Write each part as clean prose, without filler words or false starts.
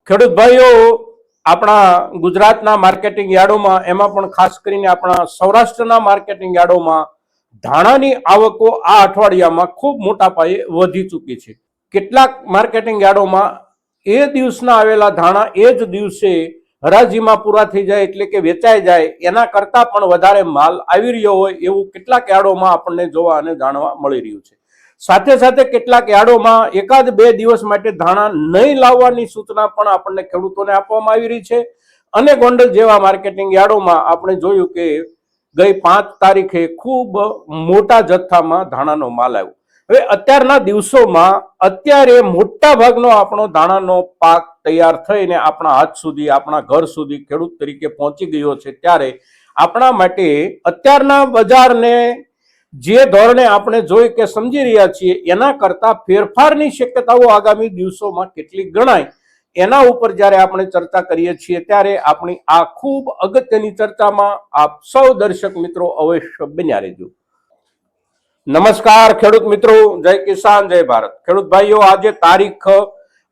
ખેડૂત ભાઈઓ, આપણા ગુજરાતના માર્કેટિંગ યાર્ડોમાં, એમાં પણ ખાસ કરીને આપણા સૌરાષ્ટ્રના માર્કેટિંગ યાર્ડોમાં ધાણાની આવકો આ અઠવાડિયામાં ખૂબ મોટા પાયે વધી ચૂકી છે. કેટલાક માર્કેટિંગ યાર્ડોમાં એ દિવસના આવેલા ધાણા એ જ દિવસે હરાજીમાં પૂરા થઈ જાય, એટલે કે વેચાઈ જાય, એના કરતાં પણ વધારે માલ આવી રહ્યો હોય એવું કેટલાક યાર્ડોમાં આપણને જોવા અને જાણવા મળી રહ્યું છે. સાથે સાથે કેટલાક યાર્ડોમાં એકાદ બે દિવસ માટે ધાણા નહીં લાવવાની સૂચના પણ આપણને ખેડૂતોને આપવામાં આવી રહી છે. અને ગોંડલ જેવા માર્કેટિંગ યાર્ડોમાં આપણે જોયું કે ગઈ 5 તારીખે ખૂબ મોટા જથ્થામાં ધાણાનો માલ આવ્યો. હવે અત્યારના દિવસોમાં અત્યારે મોટા ભાગનો આપણો ધાણાનો પાક તૈયાર થઈને આપણા હાથ સુધી, આપણા ઘર સુધી ખેડૂત તરીકે પહોંચી ગયો છે. ત્યારે આપણા માટે અત્યારના બજારને જે ધોરણે આપણે જોઈ કે સમજી રહ્યા છીએ એના કરતા ફેરફારની શક્યતાઓ આગામી દિવસોમાં કેટલી ગણાય, એના ઉપર જ્યારે આપણે ચર્ચા કરીએ છીએ ત્યારે આપણી આ ખૂબ અગત્યની ચર્ચામાં આપ સૌ દર્શક મિત્રો અવશ્ય બન્યા રહેજો. નમસ્કાર ખેડૂત મિત્રો, જય કિસાન જય ભારત. ખેડૂત ભાઈઓ, આજે તારીખ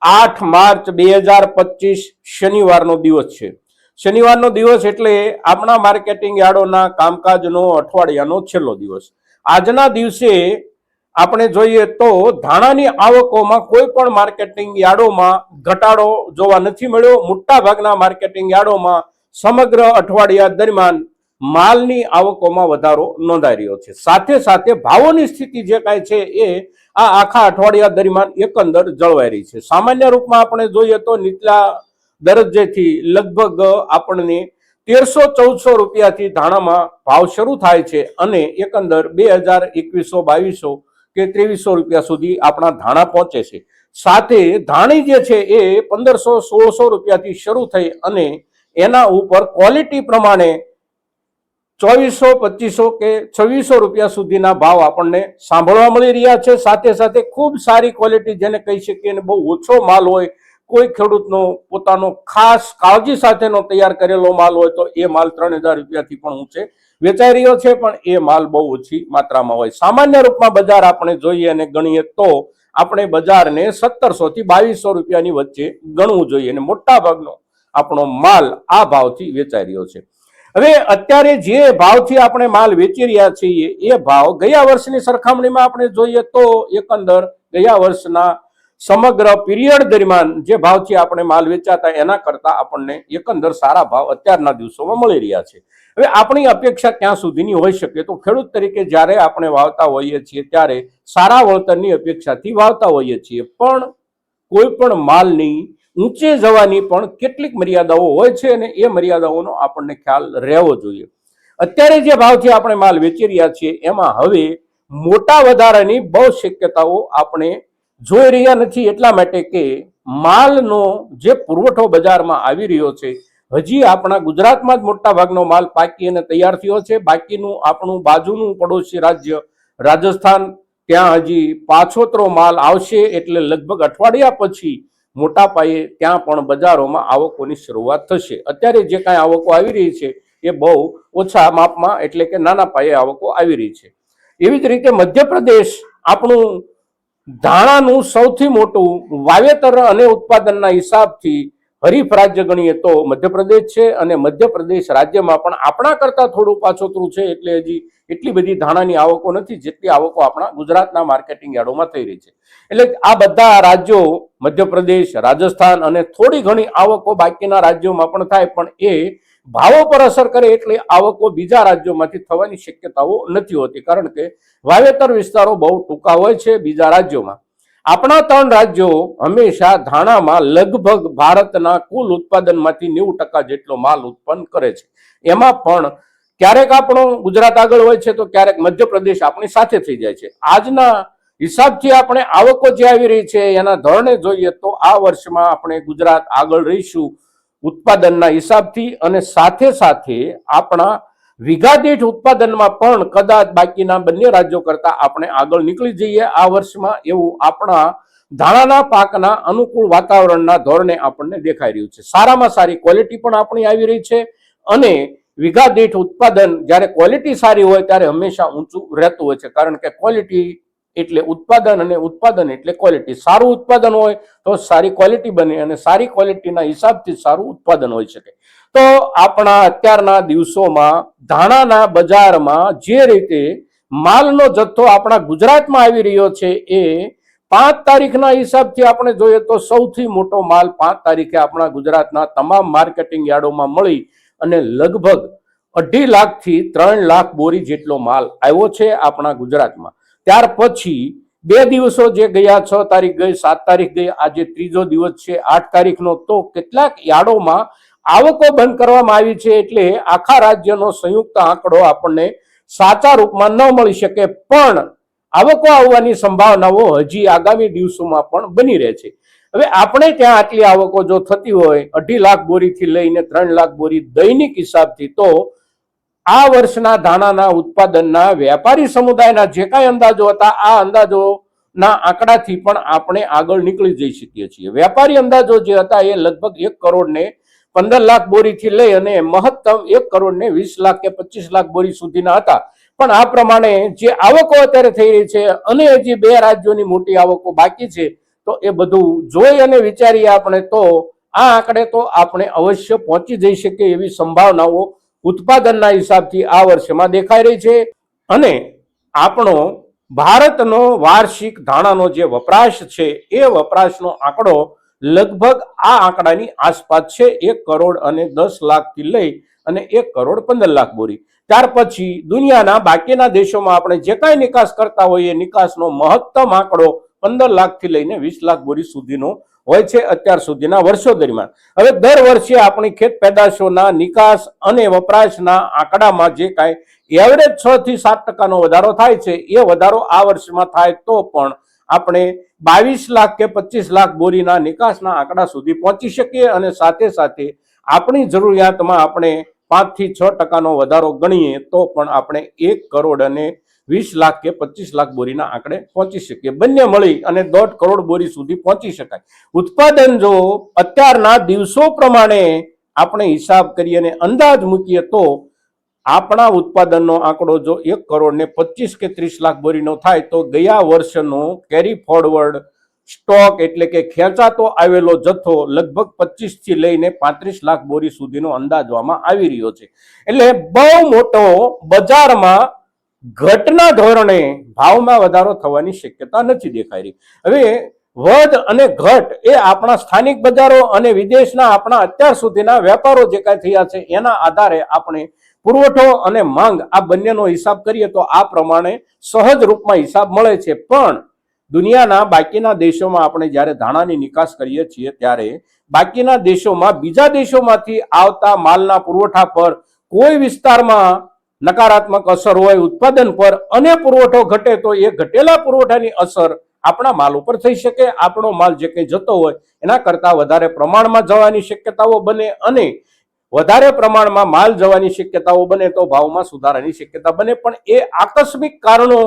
8 માર્ચ 2025 શનિવારનો દિવસ છે. શનિવારનો દિવસ એટલે આપણા માર્કેટિંગ યાર્ડોના કામકાજનો અઠવાડિયાનો છેલ્લો દિવસ. આજના દિવસે આપણે જોઈએ તો ધાણાની આવકોમાં કોઈ પણ માર્કેટિંગ યાર્ડોમાં ઘટાડો જોવા નથી મળ્યો. મોટા ભાગના માર્કેટિંગ યાર્ડોમાં સમગ્ર અઠવાડિયા દરમિયાન માલની આવકોમાં વધારો નોંધાઈ રહ્યો છે. સાથે સાથે ભાવોની સ્થિતિ જે કાંઈ છે એ આ આખા અઠવાડિયા દરમિયાન એકંદર જળવાઈ રહી છે. સામાન્ય રૂપમાં આપણે જોઈએ તો નીચલા દરજ્જેથી લગભગ આપણને 1300-1400 રૂપિયાથી ધાણામાં ભાવ શરૂ થાય છે અને એકંદર 2021-2200 કે 2300 રૂપિયા સુધી આપણા ધાણા પહોંચે છે. સાથે ધાણી જે છે એ 1500-1600 રૂપિયાથી શરૂ થઈ અને એના ઉપર ક્વોલિટી પ્રમાણે 2400-2500 કે 2600 રૂપિયા સુધીના ભાવ આપણને સાંભળવા મળી રહ્યા છે. સાથે સાથે ખૂબ સારી ક્વોલિટી જેને કહી શકીએ અને બહુ ઓછો માલ હોય, કોઈ ખેડૂતનો પોતાનો ખાસ કાળજી સાથેનો તૈયાર કરેલો માલ હોય તો એ માલ 3000 રૂપિયાથી પણ ઊંચે વેચાઈ રહ્યો છે, પણ એ માલ બહુ ઓછી માત્રામાં હોય. સામાન્ય રૂપમાં બજાર આપણે જોઈએ અને ગણીએ તો આપણે બજારને 1700 થી 2200 રૂપિયાની વચ્ચે ગણવું જોઈએ અને મોટા ભાગનો આપણો માલ આ ભાવથી વેચાઈ રહ્યો છે. હવે અત્યારે જે ભાવથી આપણે માલ વેચી રહ્યા છીએ એ ભાવ ગયા વર્ષની સરખામણીમાં આપણે જોઈએ તો એકંદર ગયા વર્ષના સમગ્ર પીરિયડ દરમિયાન જે ભાવથી આપણે માલ વેચાતા એના કરતા આપણને એકંદર સારા ભાવ અત્યારના દિવસોમાં મળી રહ્યા છે. હવે આપણી અપેક્ષા ક્યાં સુધીની હોઈ શકે? તો ખેડૂત તરીકે જ્યારે આપણે વાવતા હોઈએ છીએ ત્યારે સારા વળતરની અપેક્ષાથી વાવતા હોઈએ છીએ, પણ કોઈ પણ માલની ઊંચે જવાની પણ કેટલીક મર્યાદાઓ હોય છે અને એ મર્યાદાઓનો આપણને ખ્યાલ રહેવો જોઈએ. અત્યારે જે ભાવથી આપણે માલ વેચી રહ્યા છીએ એમાં હવે મોટા વધારાની બહુ શક્યતાઓ આપણે જોઈ રહ્યા નથી, એટલા માટે કે માલનો જે પુરવઠો બજારમાં આવી રહ્યો છે, હજી આપણા ગુજરાતમાં જ મોટા ભાગનો માલ પાકી અને તૈયાર થયો છે. બાકીનું આપણું બાજુનું પડોશી રાજ્ય રાજસ્થાન, ત્યાં હજી પાછોતરો માલ આવશે, એટલે લગભગ અઠવાડિયા પછી મોટા પાયે ત્યાં પણ બજારોમાં આવકોની શરૂઆત થશે. અત્યારે જે કાંઈ આવકો આવી રહી છે એ બહુ ઓછા માપમાં એટલે કે નાના પાયે આવકો આવી રહી છે. એવી જ રીતે મધ્યપ્રદેશ આપણું ધાણાનું સૌથી મોટું વાવેતર અને ઉત્પાદનના હિસાબથી હરીફ રાજ્ય ગણીએ તો મધ્યપ્રદેશ છે અને મધ્યપ્રદેશ રાજ્યમાં પણ આપણા કરતાં થોડું પાછોતરું છે, એટલે હજી એટલી બધી ધાણાની આવકો નથી જેટલી આવકો આપણા ગુજરાતના માર્કેટિંગ યાર્ડોમાં થઈ રહી છે. એટલે આ બધા રાજ્યો મધ્યપ્રદેશ, રાજસ્થાન અને થોડી ઘણી આવકો બાકીના રાજ્યોમાં પણ થાય, પણ એ ભાવો પર અસર કરે એટલે આવકો બીજા રાજ્યોમાંથી થવાની શક્યતાઓ નથી હોતી, કારણ કે વાવેતર વિસ્તારો બહુ ટૂંકા હોય છે બીજા રાજ્યોમાં. આપણા 3 રાજ્યો હંમેશા ધાણામાં લગભગ ભારતના કુલ ઉત્પાદનમાંથી 90% જેટલો માલ ઉત્પન્ન કરે છે. એમાં પણ ક્યારેક આપણો ગુજરાત આગળ હોય છે તો ક્યારેક મધ્યપ્રદેશ આપણી સાથે થઈ જાય છે. આજના હિસાબથી આપણે આવકો જે આવી રહી છે એના ધોરણે જોઈએ તો આ વર્ષમાં આપણે ગુજરાત આગળ રહીશું ઉત્પાદનના હિસાબથી, અને સાથે સાથે આપણા વીઘા દીઠ ઉત્પાદનમાં પણ કદાચ બાકીના બંને રાજ્યો કરતા આપણે આગળ નીકળી જઈએ આ વર્ષમાં, એવું આપણા ધાણાના પાકના અનુકૂળ વાતાવરણના ધોરણે આપણને દેખાઈ રહ્યું છે. સારામાં સારી ક્વોલિટી પણ આપણી આવી રહી છે અને વીઘા દીઠ ઉત્પાદન જ્યારે ક્વોલિટી સારી હોય ત્યારે હંમેશા ઊંચું રહેતું હોય છે, કારણ કે ક્વોલિટી એટલે ઉત્પાદન, અને ઉત્પાદન એટલે ક્વોલિટી. સારું ઉત્પાદન હોય તો સારી ક્વોલિટી બને, અને સારી ક્વોલિટીના હિસાબથી સારું ઉત્પાદન હોઈ શકે. તો આપણા અત્યારના દિવસોમાં ધાણાના બજારમાં જે રીતે માલનો જથ્થો આપણા ગુજરાતમાં આવી રહ્યો છે, એ 5 તારીખના હિસાબથી આપણે જોઈએ તો સૌથી મોટો માલ 5 તારીખે આપણા ગુજરાતના તમામ માર્કેટિંગ યાર્ડોમાં મળી અને લગભગ 2.5 લાખથી 3 લાખ બોરી જેટલો માલ આવ્યો છે આપણા ગુજરાતમાં. ત્યાર પછી 2 દિવસો જે ગયા, 6 તારીખ ગઈ, 7 તારીખ ગઈ, આજે ત્રીજો દિવસ છે 8 તારીખનો, તો કેટલાક યાર્ડોમાં આવકો બંધ કરવામાં આવી છે. એટલે આખા રાજ્યનો સંયુક્ત આંકડો આપણને સાચા રૂપમાં ન મળી શકે, પણ આવકો આવવાની સંભાવનાઓ હજી આગામી દિવસોમાં પણ બની રહે છે. હવે આપણે ત્યાં આટલી આવકો જો થતી હોય 2.5 લાખ બોરીથી લઈને 3 લાખ બોરી દૈનિક હિસાબથી, તો આ વર્ષના ધાણાના ઉત્પાદનના વેપારી સમુદાયના જે કાંઈ અંદાજો હતા, આ અંદાજોના આંકડાથી પણ આપણે આગળ નીકળી જઈ શકીએ છીએ. વેપારી અંદાજો જે હતા એ લગભગ 1 કરોડ ને 15 લાખ બોરીથી લઈ અને મહત્તમ 1 કરોડ ને 20 લાખ કે 25 લાખ બોરી સુધીના હતા. પણ આ પ્રમાણે જે આવકો અત્યારે થઈ રહી છે, અને હજી 2 રાજ્યોની મોટી આવકો બાકી છે, તો એ બધું જોઈ અને વિચારીએ આપણે, તો આ આંકડે તો આપણે અવશ્ય પહોંચી જઈ શકીએ એવી સંભાવનાઓ ઉત્પાદનના હિસાબથી આ વર્ષમાં દેખાઈ રહી છે. અને આપણો ભારતનો વાર્ષિક ધાણાનો જે વપરાશ છે, એ વપરાશનો આંકડો લગભગ આ આંકડાની આસપાસ છે, 1 કરોડ અને 10 લાખથી લઈ અને 1 કરોડ 15 લાખ બોરી. ત્યાર પછી દુનિયાના બાકીના દેશોમાં આપણે જે કાંઈ નિકાસ કરતા હોઈએ, નિકાસનો મહત્તમ આંકડો 15 લાખથી લઈને 20 લાખ બોરી સુધીનો હોય છે અત્યાર સુધીના વર્ષો દરમિયાન. હવે દર વર્ષે આપણી ખેત પેદાશોના નિકાસ અને વપરાશના આંકડામાં જે કાંઈ એવરેજ 6 થી 7% વધારો થાય છે, એ વધારો આ વર્ષમાં થાય તો પણ આપણે 22 લાખ કે 25 લાખ બોરીના નિકાસના આંકડા સુધી પહોંચી શકીએ. અને સાથે સાથે આપણી જરૂરિયાતમાં આપણે 5 થી 6% વધારો ગણીએ તો પણ આપણે 1 કરોડ અને 20 લાખ કે 25 લાખ બોરીના આંકડે પહોંચી શકીએ. બંને મળી અને 1.5 કરોડ બોરી સુધી પહોંચી શકાય. ઉત્પાદન જો અત્યારના દિવસો પ્રમાણે આપણે હિસાબ કરીએ અને અંદાજ મૂકીએ તો આપણા ઉત્પાદનનો આંકડો જો 1 કરોડ ને 25 કે 30 લાખ બોરીનો થાય, તો ગયા વર્ષનો કેરી ફોરવર્ડ સ્ટોક એટલે કે ખેંચાતો આવેલો જથ્થો લગભગ 25 થી લઈને 35 લાખ બોરી સુધીનો અંદાજવામાં આવી રહ્યો છે. એટલે બહુ મોટો બજારમાં ઘટના ધોરણે ભાવમાં વધારો થવાની શક્યતા નથી દેખાઈ રહી. હવે વધ અને ઘટ એ આપણા સ્થાનિક બજારો અને વિદેશના આપણા અત્યાર સુધીના વેપારો જે કાંઈ થયા છે, એના આધારે આપણે પુરવઠો અને માંગ આ બંનેનો હિસાબ કરીએ તો આ પ્રમાણે સહજ રૂપમાં હિસાબ મળે છે. પણ દુનિયાના બાકીના દેશોમાં આપણે જ્યારે ધાણાની નિકાસ કરીએ છીએ, ત્યારે બાકીના દેશોમાં બીજા દેશોમાંથી આવતા માલના પુરવઠા પર કોઈ વિસ્તારમાં નકારાત્મક અસર હોય ઉત્પાદન પર, અને પુરવઠો ઘટે તો એ ઘટેલા પુરવઠાની અસર આપણા માલ ઉપર થઈ શકે. આપણો માલ જે કંઈ જતો હોય એના કરતાં વધારે પ્રમાણમાં જવાની શક્યતાઓ બને, અને વધારે પ્રમાણમાં માલ જવાની શક્યતાઓ બને તો ભાવમાં સુધારાની શક્યતા બને. પણ એ આકસ્મિક કારણો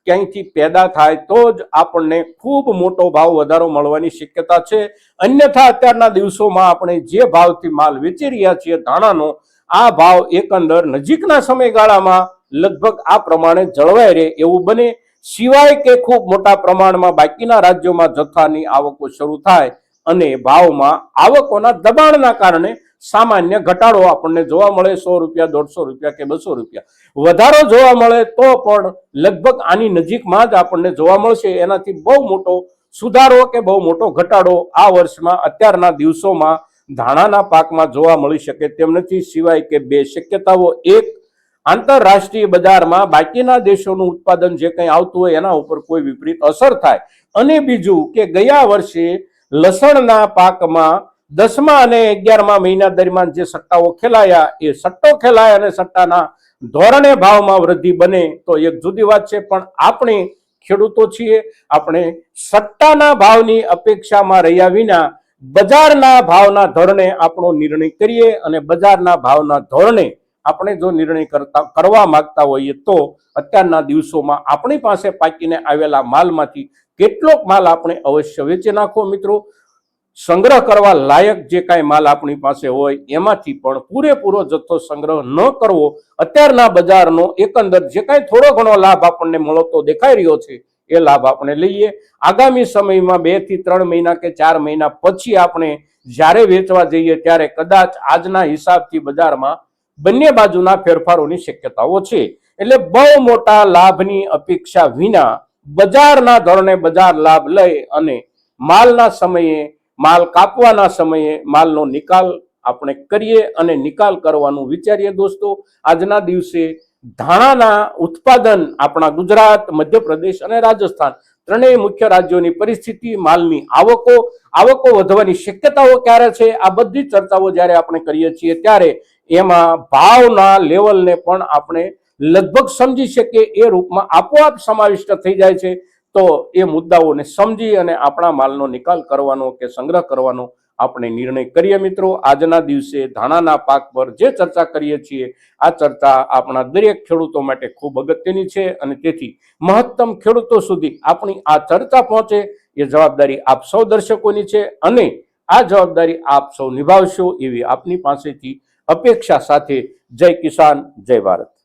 ક્યાંયથી પેદા થાય તો જ આપણને ખૂબ મોટો ભાવ વધારો મળવાની શક્યતા છે. અન્યથા અત્યારના દિવસોમાં આપણે જે ભાવથી માલ વેચી રહ્યા છીએ ધાણાનો, આ ભાવ એકંદર નજીકના સમયગાળામાં લગભગ આ પ્રમાણે જળવાઈ રહે એવું બને. સિવાય કે ખૂબ મોટા પ્રમાણમાં બાકીના રાજ્યોમાં જથ્થાની આવકો શરૂ થાય અને ભાવમાં આવકોના દબાણના કારણે સામાન્ય ઘટાડો આપણને જોવા મળે. 100 રૂપિયા, 150 રૂપિયા કે 200 રૂપિયા વધારો જોવા મળે તો પણ લગભગ આની નજીકમાં જ આપણને જોવા મળશે. એનાથી બહુ મોટો સુધારો કે બહુ મોટો ઘટાડો આ વર્ષમાં અત્યારના દિવસોમાં ધાણાના પાકમાં જોવા મળી શકે તેમ નથી. સિવાય કે 2 શક્યતાઓ: એક, આંતરરાષ્ટ્રીય બજારમાં બાકીના દેશોનું ઉત્પાદન જે કંઈ આવતું હોય એના ઉપર કોઈ વિપરીત અસર થાય, અને બીજું કે ગયા વર્ષે લસણના પાકમાં 10મા અને 11મા મહિના દરમિયાન જે સટ્ટાઓ ખેલાયા, એ સટ્ટો ખેલાય અને સટ્ટાના ધોરણે ભાવમાં વૃદ્ધિ બને તો એક જુદી વાત છે. પણ આપણે ખેડૂતો છીએ, આપણે સટ્ટાના ભાવની અપેક્ષામાં રહ્યા વિના બજારના ભાવના ધોરણે આપણો નિર્ણય કરીએ, અને બજારના ભાવના ધોરણે આપણે જો નિર્ણય કરવા માંગતા હોઈએ તો અત્યારના દિવસોમાં આપણી પાસે પાકીને આવેલા માલમાંથી કેટલોક માલ આપણે અવશ્ય વેચી નાખો. મિત્રો, સંગ્રહ કરવા લાયક જે કાંઈ માલ આપણી પાસે હોય એમાંથી પણ પૂરેપૂરો જથ્થો સંગ્રહ ન કરવો. અત્યારના બજારનો એકંદર જે કાંઈ થોડો ઘણો લાભ આપણને મળતો દેખાઈ રહ્યો છે એ લાભ આપણે લઈએ. આગામી સમયમાં 2 થી 3 મહિના કે 4 મહિના પછી આપણે જ્યારે વેચવા જઈએ ત્યારે કદાચ આજના હિસાબથી બજારમાં બંને બાજુના ફેરફારોની શક્યતાઓ છે. એટલે બહુ મોટા લાભની અપેક્ષા વિના બજારના ધોરણે બજાર લાભ લઈ અને માલના સમયે, માલ કાપવાના સમયે માલનો નિકાલ આપણે કરીએ અને નિકાલ કરવાનું વિચારીએ. દોસ્તો, આજના દિવસે ધાણાના ઉત્પાદન આપણા ગુજરાત, મધ્યપ્રદેશ અને રાજસ્થાન ત્રણેય મુખ્ય રાજ્યોની પરિસ્થિતિ, માલની આવકો વધવાની શક્યતાઓ ક્યારે છે, આ બધી ચર્ચાઓ જ્યારે આપણે કરીએ છીએ ત્યારે એમાં ભાવના લેવલને પણ આપણે લગભગ સમજી શકીએ એ રૂપમાં આપોઆપ સમાવિષ્ટ થઈ જાય છે. તો એ મુદ્દાઓને સમજી અને આપણા માલનો નિકાલ કરવાનો કે સંગ્રહ કરવાનો આપણે નિર્ણય કરીએ. મિત્રો, આજના દિવસે ધાણાના પાક પર જે ચર્ચા કરીએ છીએ આ ચર્ચા આપણા દરેક ખેડૂતો માટે ખૂબ અગત્યની છે અને તેથી મહત્તમ ખેડૂતો સુધી આપણી આ ચર્ચા પહોંચે એ જવાબદારી આપ સૌ દર્શકોની છે અને આ જવાબદારી આપ સૌ નિભાવશો એવી આપની પાસેથી અપેક્ષા સાથે જય કિસાન, જય ભારત.